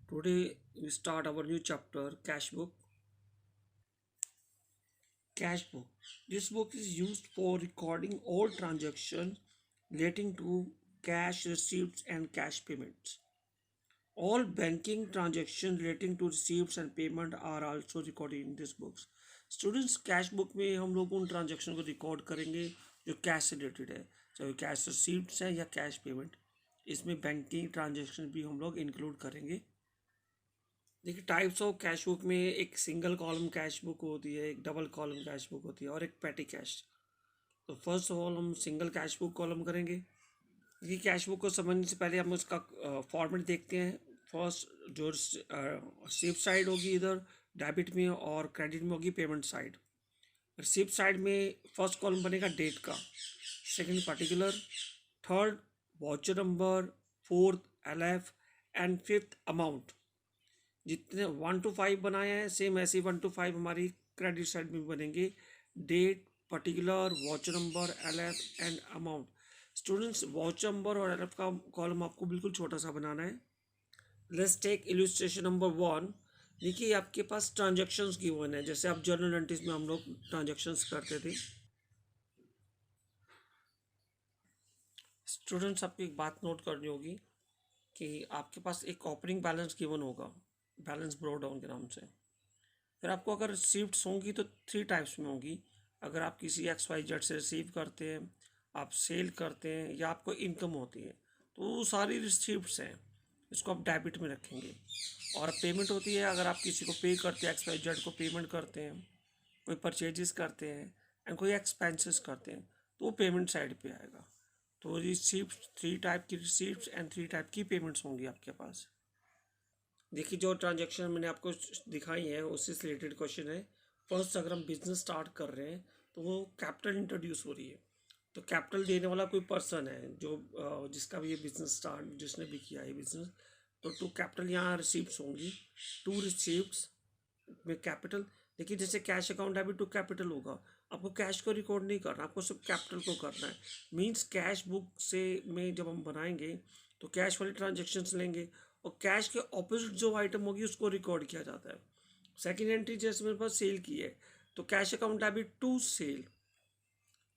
Today we start our new chapter, Cash Book. Cash Book. This book is used for recording all transactions relating to cash receipts and cash payments. All banking transactions relating to receipts and payment are also recorded in this books. Students, cash book में हम लोग उन transaction को record करेंगे जो cash से related है, चाहे कैश रिसीप्ट्स हैं या कैश पेमेंट. इसमें बैंकिंग ट्रांजेक्शन भी हम लोग इंक्लूड करेंगे. देखिए, टाइप्स ऑफ कैश बुक में एक सिंगल कॉलम कैश बुक होती है, एक डबल कॉलम कैश बुक होती है और एक पेटी कैश. तो फर्स्ट ऑफ ऑल हम सिंगल कैश बुक कॉलम करेंगे. ये कैश बुक को समझने से पहले हम उसका फॉर्मेट देखते हैं. फर्स्ट जो रिसिप्ट साइड होगी इधर डेबिट में और क्रेडिट में होगी पेमेंट साइड. रिसिप्ट साइड में फर्स्ट कॉलम बनेगा डेट का, second particular, third voucher number, fourth LF and fifth amount. जितने 1 to 5 बनाए हैं सेम ऐसे 1 to 5 हमारी क्रेडिट साइड में बनेंगे. Date, particular, voucher number, LF and amount. Students, voucher number और LF का कॉलम आपको बिल्कुल छोटा सा बनाना है. Let's take illustration number 1. देखिए, आपके पास ट्रांजेक्शन्स गिवन है, जैसे आप जर्नल एंट्रीज में हम लोग ट्रांजेक्शन्स करते थे. स्टूडेंट्स, आपको एक बात नोट करनी होगी कि आपके पास एक ओपनिंग बैलेंस गिवन होगा, बैलेंस ब्रो डाउन के नाम से. फिर आपको अगर रिसीप्ट्स होंगी तो 3 टाइप्स में होंगी. अगर आप किसी XYZ से रिसीव करते हैं, आप सेल करते हैं या आपको इनकम होती है, तो वो सारी रिसीप्ट्स हैं, इसको आप डेबिट में रखेंगे. और पेमेंट होती है, अगर आप किसी को पे करते हैं, XYZ को पेमेंट करते हैं, कोई परचेजेस करते हैं एंड कोई एक्सपेंसेस करते हैं, तो वो पेमेंट साइड पे आएगा. तो रिसीप्ट 3 टाइप की रिसीप्ट्स एंड 3 टाइप की पेमेंट्स होंगी आपके पास. देखिए, जो ट्रांजेक्शन मैंने आपको दिखाई है उससे रिलेटेड क्वेश्चन है. फर्स्ट, अगर हम बिजनेस स्टार्ट कर रहे हैं तो वो कैपिटल इंट्रोड्यूस हो रही है. तो कैपिटल देने वाला कोई पर्सन है जो जिसका भी ये बिजनेस स्टार्ट, जिसने भी किया है बिजनेस, तो 2 कैपिटल यहाँ रिसीप्ट्स होंगी. 2 रिसीप्ट्स में कैपिटल. देखिए, जैसे कैश अकाउंट डेबिट 2 कैपिटल होगा, आपको कैश को रिकॉर्ड नहीं करना, आपको सिर्फ कैपिटल को करना है. मींस कैश बुक से में जब हम बनाएंगे तो कैश वाली ट्रांजेक्शन्स लेंगे और कैश के ऑपोजिट जो आइटम होगी उसको रिकॉर्ड किया जाता है. सेकेंड एंट्री जैसे मेरे पास सेल की है, तो cash account debit to sale.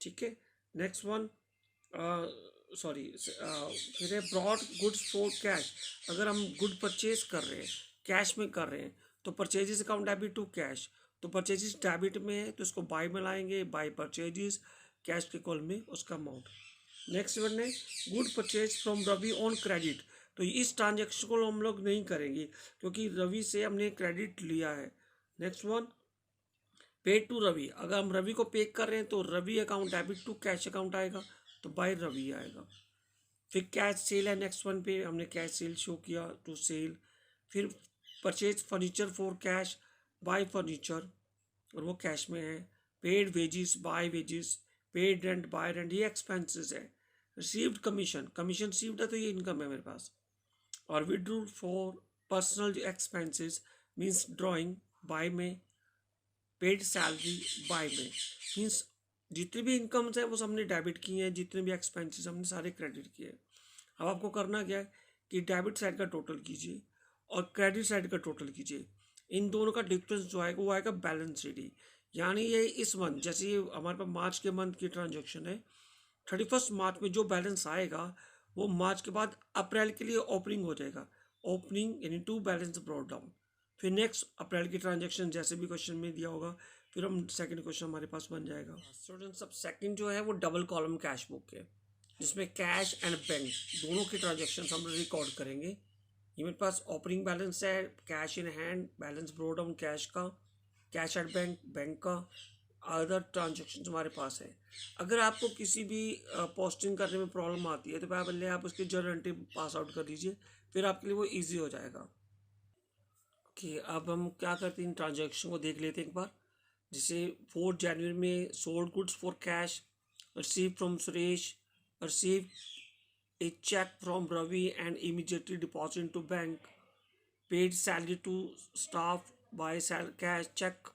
ठीक है. नेक्स्ट वन, सॉरी, फिर है ब्रॉड गुड्स फॉर कैश. अगर हम गुड परचेज कर रहे हैं, कैश में कर रहे हैं, तो purchases account debit to cash. तो परचेजेस डेबिट में है तो इसको बाय में लाएंगे, बाय परचेजेस, कैश के कॉल में उसका अमाउंट. नेक्स्ट वन है good purchase from Ravi on credit. तो इस ट्रांजेक्शन को हम लोग नहीं करेंगे क्योंकि रवि से हमने क्रेडिट लिया है. Next one, pay to Ravi. अगर हम रवि को पे कर रहे हैं तो Ravi account debit to cash account आएगा, तो बाय रवि आएगा. फिर कैश सेल है, नेक्स्ट वन पे हमने कैश सेल शो किया, टू सेल. फिर purchase furniture for cash, by furniture, और वो कैश में है. Paid wages, by wages. Paid rent, by rent, ये एक्सपेंसेस है. रिसीव्ड कमीशन, कमीशन रिसीव्ड है तो ये इनकम है मेरे पास. और withdrew for personal expenses means drawing, by में. पेड सैलरी, बाय में. मीन्स जितनी भी इनकम्स है वो हमने डेबिट की हैं, जितने भी एक्सपेंसेस हमने सारे क्रेडिट किए. अब आपको करना क्या है कि डेबिट साइड का टोटल कीजिए और क्रेडिट साइड का टोटल कीजिए. इन दोनों का डिफरेंस जो आएगा वो आएगा बैलेंस शीट. यानी ये इस मंथ, जैसे ये हमारे पास मार्च के मंथ की ट्रांजेक्शन है, 31 मार्च में जो बैलेंस आएगा वो मार्च के बाद अप्रैल के लिए ओपनिंग हो जाएगा. ओपनिंग यानी टू बैलेंस ब्रॉट डाउन. फिर नेक्स्ट अप्रैल की ट्रांजेक्शन जैसे भी क्वेश्चन में दिया होगा, फिर हम सेकंड क्वेश्चन हमारे पास बन जाएगा. स्टूडेंट्स, अब सेकंड जो है वो डबल कॉलम कैश बुक है, जिसमें कैश एंड बैंक दोनों की ट्रांजेक्शन हम रिकॉर्ड करेंगे. ये मेरे पास ओपनिंग बैलेंस है, cash in hand, balance bro down cash का, कैश एट बैंक, बैंक का, अदर ट्रांजेक्शन हमारे पास है. अगर आपको किसी भी पोस्टिंग करने में प्रॉब्लम आती है तो पहले आप उसकी जर्नल एंट्री पास आउट कर लीजिए, फिर आपके लिए वो ईजी हो जाएगा. कि अब हम क्या करते हैं, इन ट्रांजेक्शन को देख लेते हैं एक बार. जैसे 4 जनवरी में sold goods for cash, receive from Suresh, receive a check from Ravi and immediately deposit into bank, paid salary to staff by cash check,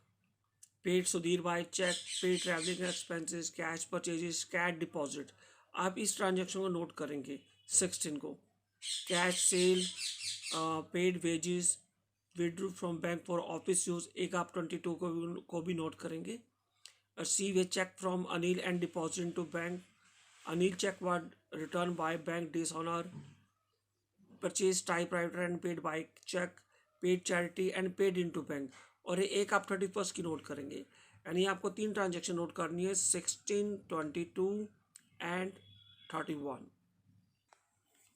paid Sudhir by check, paid traveling expenses, cash purchases, cash deposit. आप इस transaction को note करेंगे. 16 को cash cell, paid wages, withdrew from bank for office use, एक आप 22 को भी note करेंगे। receive a check from Anil and deposit into bank. Anil check was returned by bank dishonor, purchase typewriter and paid by check, paid charity and paid into bank। और ये एक आप 31 की नोट करेंगे, यानी आपको 3 ट्रांजेक्शन नोट करनी है, 16, 22 एंड 31।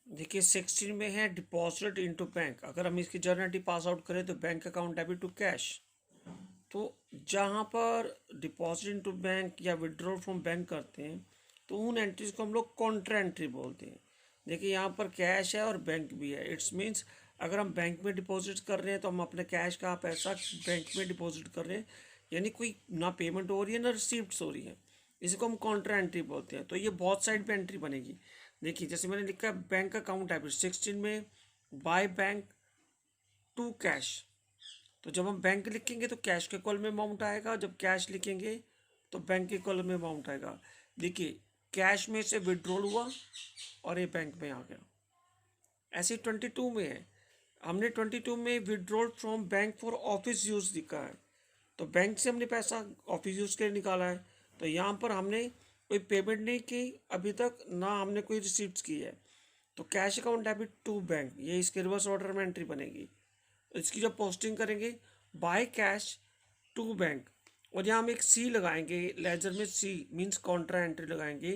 देखिए 16 में है डिपॉजिट इनटू बैंक। अगर हम इसकी जर्नलिटी पास आउट करें तो bank account debit to cash. तो जहाँ पर डिपॉजिट इनटू बैंक या विड्रॉल फ्रॉम बैंक करते हैं तो उन एंट्रीज को हम लोग कॉन्ट्रा एंट्री बोलते हैं। देखिए यहाँ पर कैश है और बैंक भी है। इट्स मीन्स अगर हम बैंक में डिपॉजिट कर रहे हैं तो हम अपने कैश का पैसा बैंक में डिपॉजिट कर रहे हैं, यानी कोई ना पेमेंट हो रही है ना रिसीप्ट हो रही है, इसको हम कॉन्ट्रा एंट्री बोलते हैं। तो ये बहुत साइड पे एंट्री बनेगी। देखिए जैसे मैंने लिखा है बैंक अकाउंट डेबिट 16 में बाय बैंक टू कैश। तो जब हम बैंक लिखेंगे तो कैश के कॉलम में अमाउंट आएगा, जब कैश लिखेंगे तो बैंक के कॉलम में अमाउंट आएगा। देखिए कैश में से विड्रॉल हुआ और ये बैंक में आ गया। ऐसे 22 में है, हमने 22 में withdrawal from bank for office use लिखा है, तो बैंक से हमने पैसा ऑफिस यूज के लिए निकाला है। तो यहाँ पर हमने कोई पेमेंट नहीं की अभी तक, ना हमने कोई रिसीप्ट की है। तो cash account debit to bank, ये इसके रिवर्स ऑर्डर में एंट्री बनेगी। इसकी जब पोस्टिंग करेंगे बाय कैश टू बैंक, और यहाँ हम एक सी लगाएंगे, लेजर में सी मीन्स कॉन्ट्रा एंट्री लगाएंगे।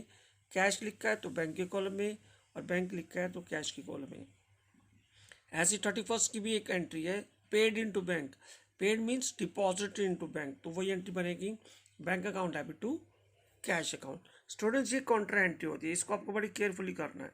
कैश लिखा है तो बैंक के कॉलम में, और बैंक लिखा है तो कैश के कॉलम में। ऐसी 31 की भी एक एंट्री है paid into bank. Paid means deposit into bank, तो वही एंट्री बनेगी bank account debit to cash account. Students ये कॉन्ट्रा एंट्री होती है, इसको आपको बड़ी केयरफुली करना है।